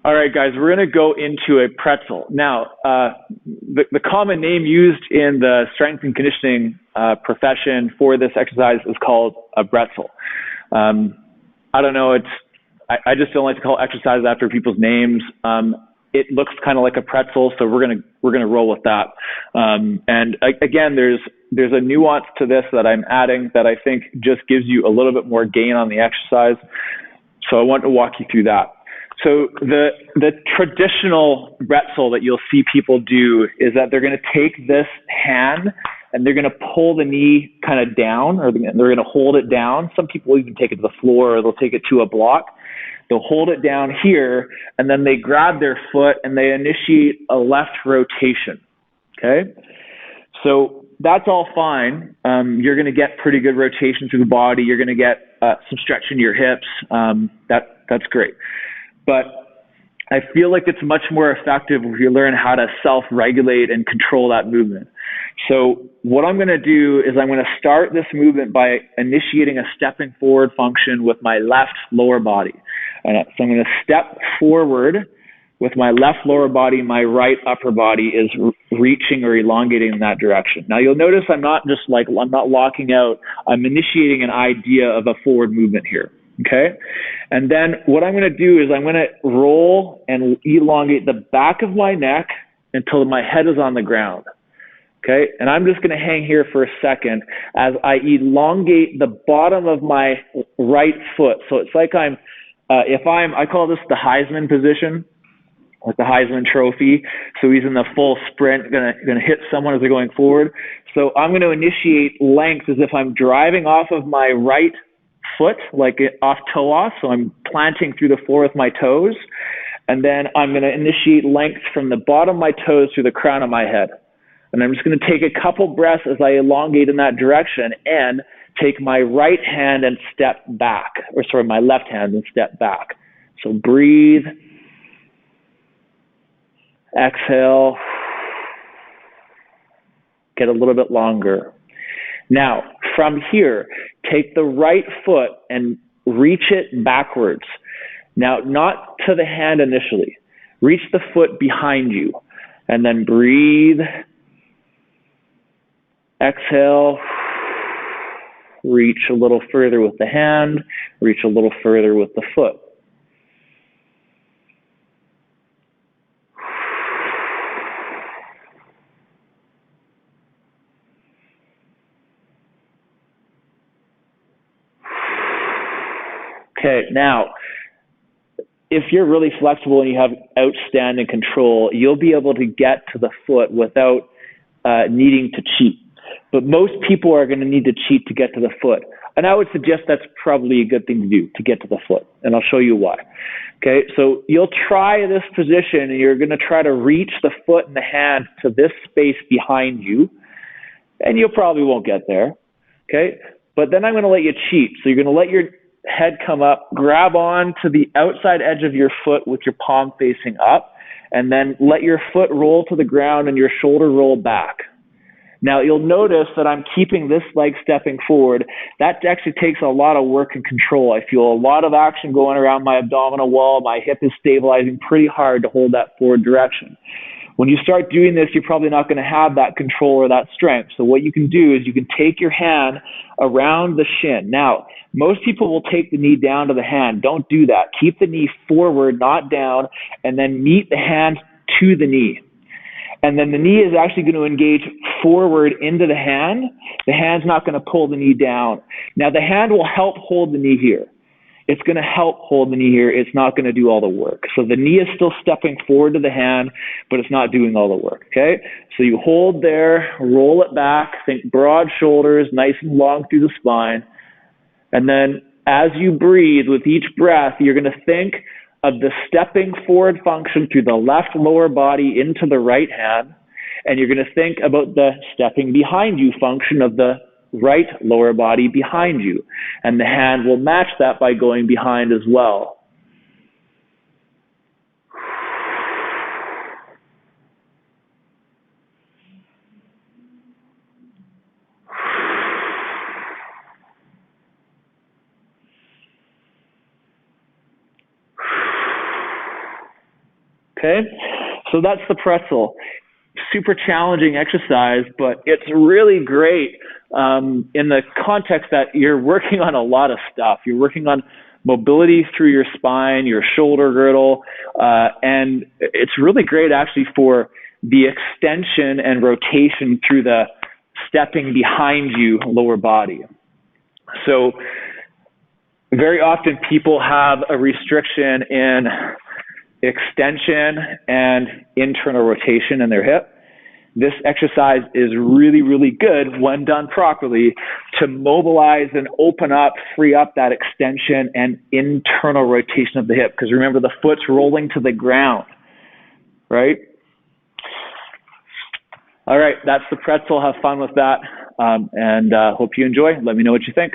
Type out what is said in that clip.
All right, guys, we're going to go into a pretzel. Now, the common name used in the strength and conditioning profession for this exercise is called a bretzel. I don't know. I just don't like to call exercises after people's names. It looks kind of like a pretzel, so we're gonna roll with that. And again, there's a nuance to this that I'm adding that I think just gives you a little bit more gain on the exercise. So I want to walk you through that. So the traditional bretzel that you'll see people do is that they're going to take this hand and they're going to pull the knee kind of down, or they're going to hold it down. Some people even take it to the floor, or they'll take it to a block. They'll hold it down here, and then they grab their foot and they initiate a left rotation. Okay? So that's all fine. You're going to get pretty good rotation through the body. You're going to get some stretch in your hips. That's great. But I feel like it's much more effective if you learn how to self-regulate and control that movement. So what I'm going to do is I'm going to start this movement by initiating a stepping forward function with my left lower body. So I'm going to step forward with my left lower body. My right upper body is reaching or elongating in that direction. Now you'll notice I'm not locking out. I'm initiating an idea of a forward movement here. Okay. And then what I'm going to do is I'm going to roll and elongate the back of my neck until my head is on the ground. Okay. And I'm just going to hang here for a second as I elongate the bottom of my right foot. So it's like I call this the Heisman position, like the Heisman Trophy. So he's in the full sprint, going to hit someone as they're going forward. So I'm going to initiate length as if I'm driving off of my right foot, like off toe off. So I'm planting through the floor with my toes. And then I'm going to initiate length from the bottom of my toes to the crown of my head. And I'm just going to take a couple breaths as I elongate in that direction and take my right hand and step back, my left hand and step back. So breathe, exhale, get a little bit longer. Now, from here, take the right foot and reach it backwards. Now, not to the hand initially. Reach the foot behind you. And then breathe, exhale, reach a little further with the hand, reach a little further with the foot. Okay, now, if you're really flexible and you have outstanding control, you'll be able to get to the foot without needing to cheat. But most people are going to need to cheat to get to the foot. And I would suggest that's probably a good thing to do, to get to the foot. And I'll show you why. Okay, so you'll try this position and you're going to try to reach the foot and the hand to this space behind you. And you probably won't get there. Okay, but then I'm going to let you cheat. So you're going to let your head come up, grab on to the outside edge of your foot with your palm facing up, and then let your foot roll to the ground and your shoulder roll back. Now, you'll notice that I'm keeping this leg stepping forward. That actually takes a lot of work and control. I feel a lot of action going around my abdominal wall. My hip is stabilizing pretty hard to hold that forward direction. When you start doing this, you're probably not going to have that control or that strength. So what you can do is you can take your hand around the shin. Now, most people will take the knee down to the hand. Don't do that. Keep the knee forward, not down, and then meet the hand to the knee. And then the knee is actually going to engage forward into the hand. The hand's not going to pull the knee down. Now, the hand will help hold the knee here. It's going to help hold the knee here. It's not going to do all the work. So the knee is still stepping forward to the hand, but it's not doing all the work, okay? So you hold there, roll it back, think broad shoulders, nice and long through the spine. And then as you breathe with each breath, you're going to think of the stepping forward function through the left lower body into the right hand, and you're going to think about the stepping behind you function of the right lower body behind you, and the hand will match that by going behind as well. Okay, so that's the pretzel. Super challenging exercise, but it's really great in the context that you're working on a lot of stuff. You're working on mobility through your spine, your shoulder girdle, and it's really great actually for the extension and rotation through the stepping behind you lower body. So very often people have a restriction in extension and internal rotation in their hip. This exercise is really, really good when done properly to mobilize and open up, free up that extension and internal rotation of the hip. Because remember, the foot's rolling to the ground, right? All right, that's the pretzel. Have fun with that, and hope you enjoy. Let me know what you think.